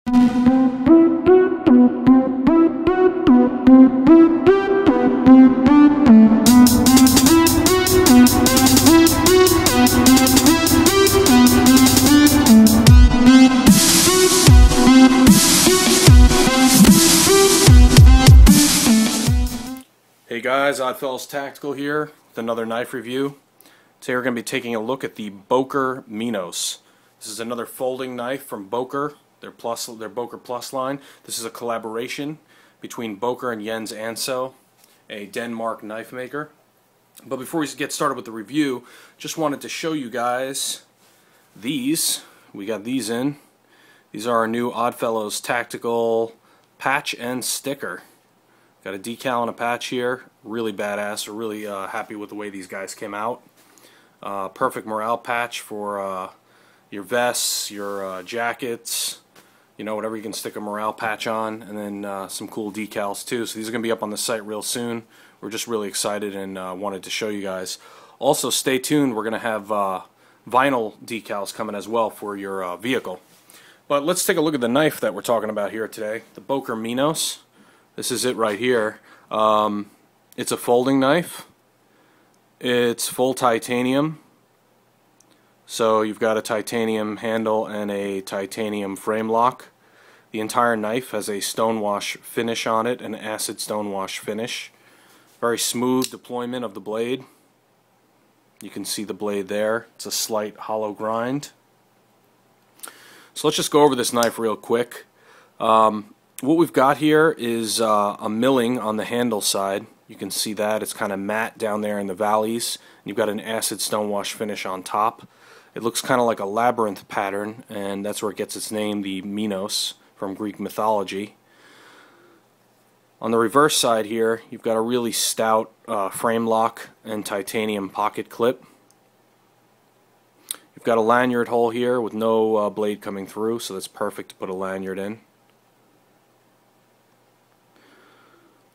Hey guys, Oddfellows Tactical here with another knife review. Today we're going to be taking a look at the Boker Minos. This is another folding knife from Boker, their Boker Plus line. This is a collaboration between Boker and Jens Anso, a Denmark knife maker. But before we get started with the review, just wanted to show you guys these. We got these in. These are our new Oddfellows Tactical patch and sticker. Got a decal and a patch here, really badass. We're really happy with the way these guys came out. Perfect morale patch for your vests, your jackets, you know, whatever you can stick a morale patch on, and then some cool decals too. So these are going to be up on the site real soon. We're just really excited and wanted to show you guys. Also, stay tuned. We're going to have vinyl decals coming as well for your vehicle. But let's take a look at the knife that we're talking about here today, the Boker Minos. This is it right here. It's a folding knife. It's full titanium. So you've got a titanium handle and a titanium frame lock. The entire knife has a stonewash finish on it, an acid stonewash finish. Very smooth deployment of the blade. You can see the blade there. It's a slight hollow grind. So let's just go over this knife real quick. What we've got here is a milling on the handle side. You can see that. It's kind of matte down there in the valleys. You've got an acid stonewash finish on top. It looks kind of like a labyrinth pattern, and that's where it gets its name, the Minos, from Greek mythology. On the reverse side here, you've got a really stout frame lock and titanium pocket clip. You've got a lanyard hole here with no blade coming through, so that's perfect to put a lanyard in.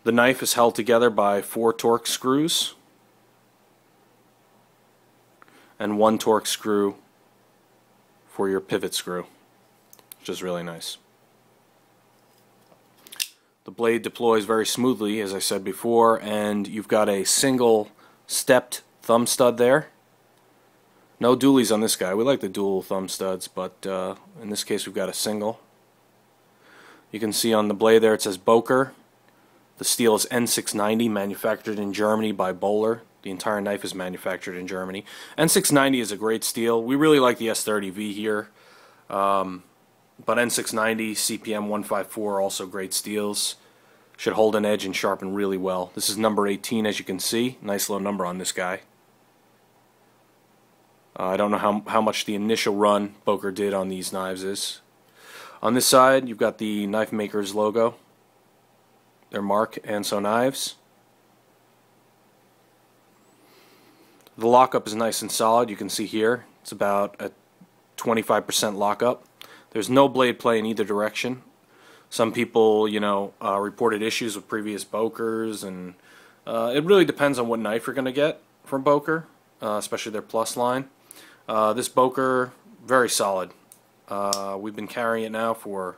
The knife is held together by 4 Torx screws and 1 Torx screw for your pivot screw, which is really nice. The blade deploys very smoothly, as I said before, and you've got a single stepped thumb stud there. No dualies on this guy. We like the dual thumb studs, but in this case we've got a single. You can see on the blade there it says Boker. The steel is N690, manufactured in Germany by Böhler. The entire knife is manufactured in Germany. N690 is a great steel. We really like the S30V here. But N690, CPM 154 are also great steels. Should hold an edge and sharpen really well. This is number 18, as you can see. Nice low number on this guy. I don't know how much the initial run Boker did on these knives is. On this side, you've got the knife maker's logo. Their mark, Anso Knives. The lockup is nice and solid. You can see here it's about a 25% lockup. There's no blade play in either direction. Some people, you know, reported issues with previous Bokers, and it really depends on what knife you're going to get from Boker, especially their Plus line. This Boker, very solid. We've been carrying it now for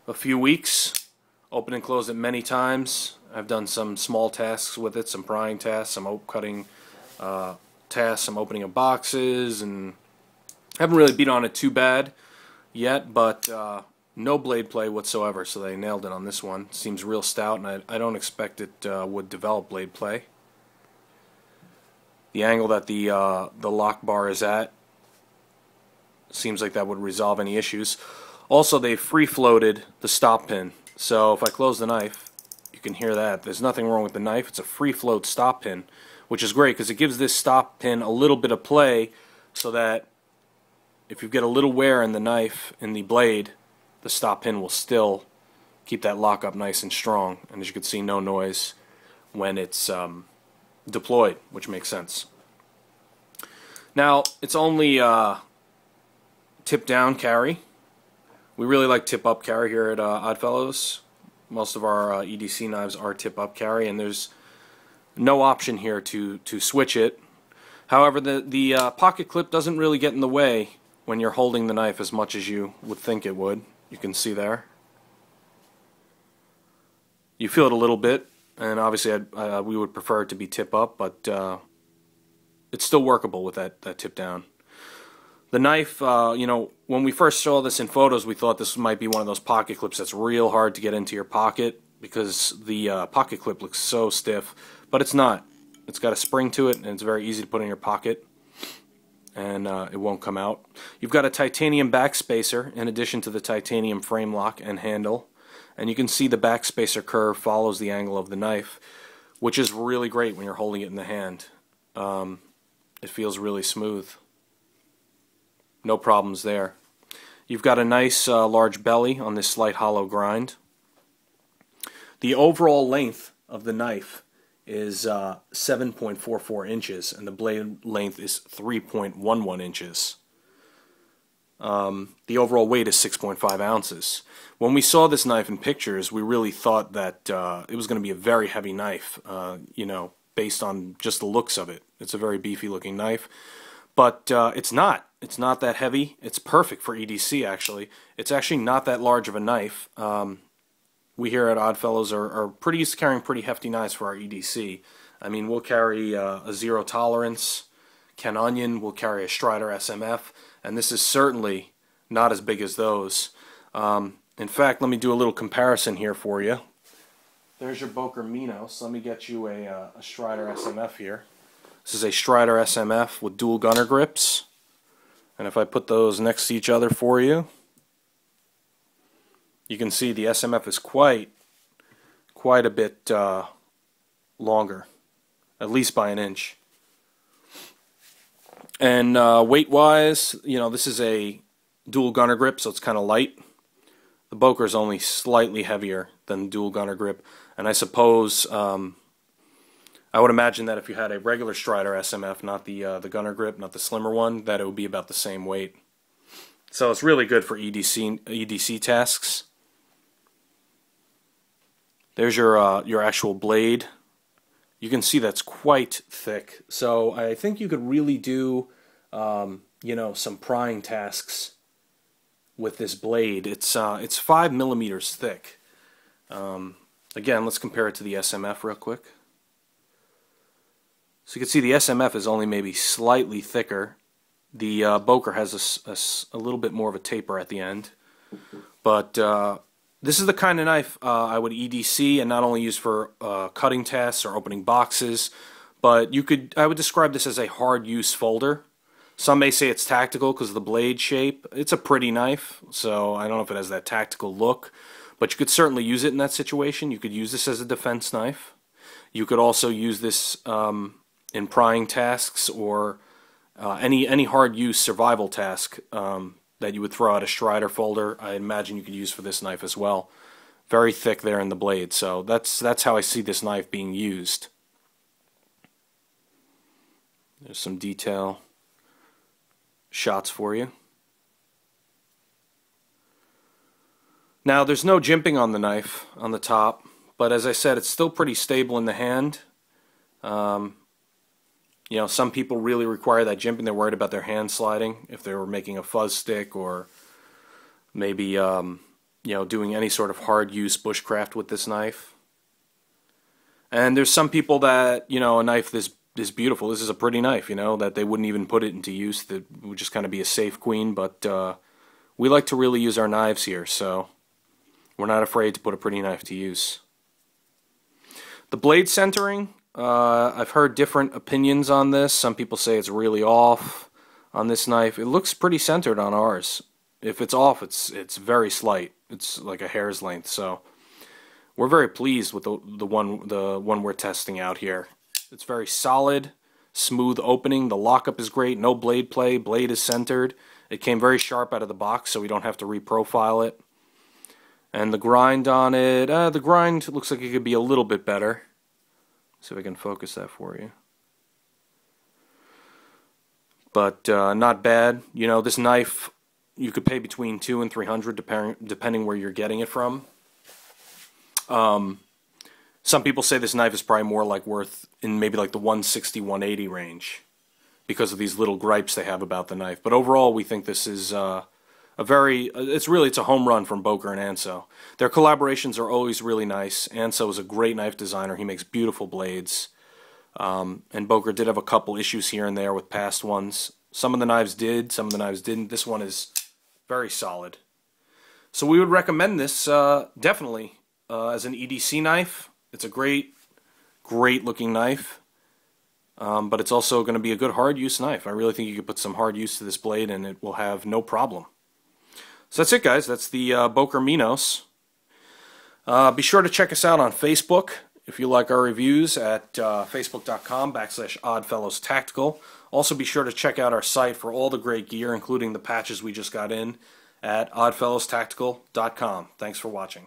a few weeks. Opened and closed it many times. I've done some small tasks with it, some prying tasks, some oak cutting tasks, some opening of boxes, and haven't really beat on it too bad yet, but no blade play whatsoever, so they nailed it on this one. Seems real stout, and I don't expect it would develop blade play. The angle that the lock bar is at seems like that would resolve any issues. Also, they free-floated the stop pin. So if I close the knife, you can hear that. There's nothing wrong with the knife. It's a free float stop pin, which is great because it gives this stop pin a little bit of play so that if you get a little wear in the knife, in the blade, the stop pin will still keep that lockup nice and strong. And as you can see, no noise when it's deployed, which makes sense. Now, it's only tip down carry. We really like tip-up carry here at Oddfellows. Most of our EDC knives are tip-up carry, and there's no option here to switch it. However, the pocket clip doesn't really get in the way when you're holding the knife as much as you would think it would. You can see there. You feel it a little bit, and obviously we would prefer it to be tip up, but it's still workable with that tip down. The knife, you know, when we first saw this in photos, we thought this might be one of those pocket clips that's real hard to get into your pocket because the pocket clip looks so stiff, but it's not. It's got a spring to it, and it's very easy to put in your pocket, and it won't come out. You've got a titanium backspacer in addition to the titanium frame lock and handle, and you can see the backspacer curve follows the angle of the knife, which is really great when you're holding it in the hand. It feels really smooth. No problems there. You've got a nice large belly on this slight hollow grind. The overall length of the knife is 7.44 inches, and the blade length is 3.11 inches. The overall weight is 6.5 ounces. When we saw this knife in pictures, we really thought that it was going to be a very heavy knife, you know, based on just the looks of it. It's a very beefy looking knife, but it's not. It's not that heavy. It's perfect for EDC, actually. It's actually not that large of a knife. We here at Oddfellows are pretty used to carrying pretty hefty knives for our EDC. I mean, we'll carry a Zero Tolerance, Ken Onion, we'll carry a Strider SMF, and this is certainly not as big as those. In fact, let me do a little comparison here for you. There's your Boker Minos. Let me get you a Strider SMF here. This is a Strider SMF with dual gunner grips. And if I put those next to each other for you, you can see the SMF is quite a bit longer, at least by an inch. And weight-wise, you know, this is a dual gunner grip, so it's kind of light. The Boker is only slightly heavier than the dual gunner grip, and I suppose I would imagine that if you had a regular Strider SMF, not the gunner grip, not the slimmer one, that it would be about the same weight. So it's really good for EDC tasks. There's your actual blade. You can see that's quite thick. So I think you could really do, you know, some prying tasks with this blade. It's 5 millimeters thick. Again, let's compare it to the SMF real quick. So you can see the SMF is only maybe slightly thicker. The Boker has a little bit more of a taper at the end. But this is the kind of knife I would EDC and not only use for cutting tasks or opening boxes, but I would describe this as a hard use folder. Some may say it's tactical because of the blade shape. It's a pretty knife, so I don't know if it has that tactical look, but you could certainly use it in that situation. You could use this as a defense knife. You could also use this in prying tasks or any hard use survival task that you would throw out a Strider folder. I imagine you could use for this knife as well. Very thick there in the blade, so that's how I see this knife being used. There's some detail shots for you. Now there's no jimping on the knife on the top, but as I said, it's still pretty stable in the hand. You know, some people really require that jimping. They're worried about their hand sliding if they were making a fuzz stick or maybe you know, doing any sort of hard use bushcraft with this knife. And there's some people that, you know, a knife this beautiful, this is a pretty knife, you know, that they wouldn't even put it into use. That would just kind of be a safe queen. But we like to really use our knives here, so we're not afraid to put a pretty knife to use. The blade centering, I've heard different opinions on this. Some people say it's really off on this knife. It looks pretty centered on ours. If it's off, it's very slight. It's like a hair's length. So we're very pleased with the one we're testing out here. It's very solid, smooth opening. The lockup is great. No blade play. Blade is centered. It came very sharp out of the box, so we don't have to reprofile it. And the grind on it, the grind looks like it could be a little bit better. See if I can focus that for you. But not bad. You know, this knife, you could pay between $200 and $300 depending where you're getting it from. Some people say this knife is probably more like worth in maybe like the $160, $180 range because of these little gripes they have about the knife. But overall, we think this is a it's a home run from Boker and Anso. Their collaborations are always really nice. Anso is a great knife designer. He makes beautiful blades. And Boker did have a couple issues here and there with past ones. Some of the knives did, some of the knives didn't. This one is very solid. So we would recommend this definitely as an EDC knife. It's a great looking knife. But it's also going to be a good hard use knife. I really think you could put some hard use to this blade and it will have no problem. So that's it, guys. That's the Boker Minos. Be sure to check us out on Facebook if you like our reviews at facebook.com/Oddfellows Tactical. Also be sure to check out our site for all the great gear, including the patches we just got in, at oddfellowstactical.com. Thanks for watching.